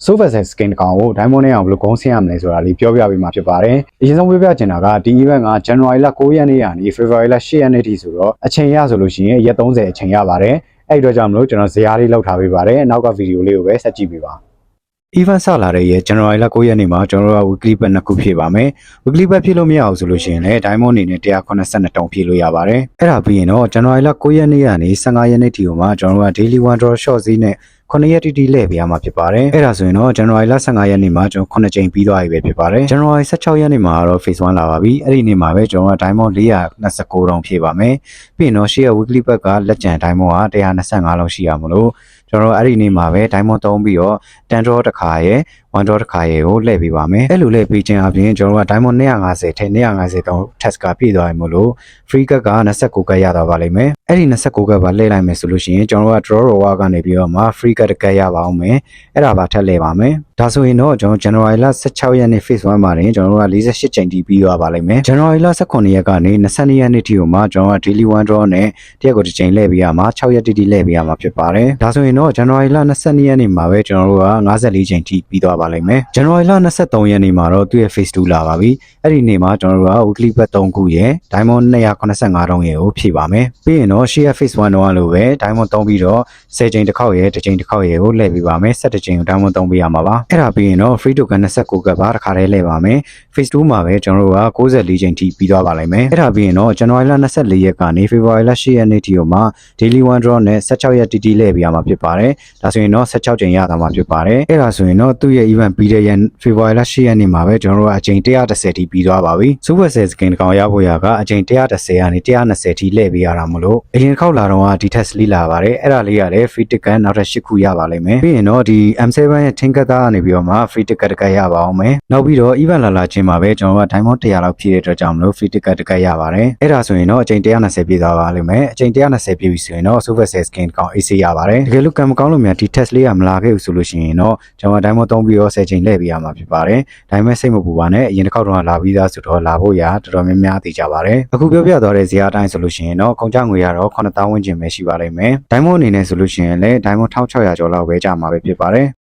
Superset skin ကောင်ကို Diamond နဲ့အောင်ဘယ်လိုဂုံးဆင်းရမလဲဆိုတာလေးပြောပြပေးမှာဖြစ်ပါတယ်။အရင်ဆုံးပြောပြချင်တာကဒီ event က January လ9ရက်နေ့ကနေ February လ10ရက်နေ့ထိဆိုတော့အချိန်ရဆိုလို့ရှိရင်ရက်30အချိန်ရပါတယ်။အဲ့ဒီတော့ကြောင့်မလို့ကျွန်တော်ဇာတ်လေးလောက်ထားပေးပါတယ်။နောက်ကဗီဒီယိုလေးကိုပဲဆက်ကြည့်ပေးပါ။ event စလာတဲ့ရက် January လ9ရက်နေ့မှာကျွန်တော်တို့က weekly bet နှစ်ခုဖြည့်ပါမယ်။ weekly bet ဖြည့်လို့မရအောင်ဆိုလို့ရှိရင်လည်း Diamond အနေနဲ့182တောင်ဖြည့်လို့ရပါတယ်။အဲ့ဒါပြီးရင်တော့ January လ9ရက်နေ့ကနေ15ရက်နေ့ထိကိုမှကျွန်တော်တို့က daily one draw short ဈေးနဲ့9ရက်တိတိလဲ့ပြရမှာဖြစ်ပါတယ်။အဲ့ဒါဆိုရင်တော့ January လ15ရက်နေ့မှာကျွန်တော်9ကြိမ်ပြီးသွားပြီပဲဖြစ်ပါတယ်။ January 16ရက်နေ့မှာတော့ phase 1လာပါပြီ။အဲ့ဒီနေ့မှာပဲကျွန်တော်က Diamond 429တောင်ဖြည့်ပါမယ်။ပြီးရင်တော့ share weekly bet ကလက်ကျန် Diamond က125လောက်ရှိရမလို့ကျွန်တော်အဲ့ဒီနေ့မှာပဲ Diamond သုံးပြီးတော့10 draw တစ်ခါရယ်1 draw တစ်ခါရယ်ကိုလှည့်ပေးပါမယ်အဲ့လိုလှည့်ပေးခြင်းအပြင်ကျွန်တော်က Diamond 250ထဲ250တောင် test ကပြည့်သွားပြီမို့လို့ free cut က29ကတ်ရတော့ပါလိမ့်မယ်အဲ့ဒီ29ကတ်ပါလှည့်လိုက်မယ်ဆိုလို့ရှိရင်ကျွန်တော်က draw roll ကနေပြီးတော့မှ free cut တစ်ကတ်ရပါအောင်မယ်အဲ့ဒါပါထပ်လှည့်ပါမယ်ဒါဆိုရင်တော့ကျွန်တော် January လ16ရက်နေ့ phase 1မှာတင်ကျွန်တော်တို့က48ချိန်တီးပြီးသွားပါလိမ့်မယ် January လ18ရက်ကနေ22ရက်နေ့ထိကိုမှကျွန်တော်က daily one draw နဲ့တရက်ကိုတစ်ချိန်လှည့်ပေးရမှာ6ရက်တိတိလှည့်ပေးရမှာဖြစ်ပါတယ်ဒါဆိုရင်တော့ January လ22ရက်နေ့မှာပဲကျွန်တော်တို့က54ချိန်ထိပြီးသွားပါလိမ့်မယ် January လ23ရက်နေ့မှာတော့သူ့ရဲ့ phase 2လာပါပြီအဲ့ဒီနေ့မှာကျွန်တော်တို့က weekly bet 3ခုရယ် Diamond 285တောင်းရယ်ကိုဖြည့်ပါမယ်ပြီးရင်တော့ share phase 1တော့လို့ပဲ Diamond 3ပြီးတော့10ချိန်တစ်ခေါက်ရယ်တစ်ချိန်တစ်ခေါက်ရယ်ကိုလှည့်ပေးပါမယ်17ချိန်ကို Diamond 3ပေးရမှာပါအဲ့ဒါပြီးရင်တော့ free token 29ကတ်ပါတစ်ခါတည်းလှည့်ပါမယ် phase 2မှာပဲကျွန်တော်တို့က94ချိန်ထိပြီးသွားပါလိမ့်မယ်အဲ့ဒါပြီးရင်တော့ January လ24ရက်ကနေ February လ10ရက်နေ့ထိကိုမှ daily one draw နဲ့16ရက်တီတီလှည့်ပေးရမှာဖြစ်ပါတယ်ဒါဆိုရင်တော့16ချိန်ရတာမှာဖြစ်ပါတယ်အဲ့ဒါဆိုရင်တော့သူ့ရဲ့ event ပြီးတဲ့ရက် February လ10ရက်နေ့မှာပဲကျွန်တော်တို့ကအချိန်130ထိပြီးသွားပါပြီ Superset skin ကောင်ရဖို့ရကအချိန်130ကနေ120ထိလှည့်ပေးရတာမလို့အရင်ခောက်လာတော့ကဒီ test လေးလာပါတယ်အဲ့ဒါလေးရတဲ့ free ticket နောက်ထပ်8ခုရပါလိမ့်မယ်ပြီးရင်တော့ဒီ M7 ရဲ့ tin ကတ်သားကနေပြီးတော့မှ free ticket တစ်ကတ်ရပါအောင်မယ်နောက်ပြီးတော့ event လာချင်းမှာပဲကျွန်တော်က Diamond 100လောက်ဖြည့်တဲ့အတွက်ကြောင့်မလို့ free ticket တစ်ကတ်ရပါတယ်အဲ့ဒါဆိုရင်တော့အချိန်120ပြည့်သွားပါလိမ့်မယ်အချိန်120ပြည့်ပြီဆိုရင်တော့ Superset skin ကောင် AC ရပါတယ်တကယ်လို့ကံမကောင်းလို့များဒီ test လေးကမလာခဲ့ဘူးဆိုလို့ရှိရင်တော့ကျွန်တော် Diamond 3ပြီးတော့10ချိန်လှည့်ပေးရမှာဖြစ်ပါတယ်ဒါပေမဲ့စိတ်မပူပါနဲ့အရင်တစ်ခေါက်တော့လာပြီးသားဆိုတော့လာဖို့ရတော်တော်များများသိကြပါတယ်အခုပြောပြသွားတဲ့ဇာတ်အတိုင်းဆိုလို့ရှိရင်တော့ကုန်ကြငွေရတော့9000ဝန်းကျင်ပဲရှိပါလိမ့်မယ် Diamond အနေနဲ့ဆိုလို့ရှိရင်လည်း Diamond 1600ကျော်လောက်ပဲကြာမှာပဲဖြစ်ပါတယ်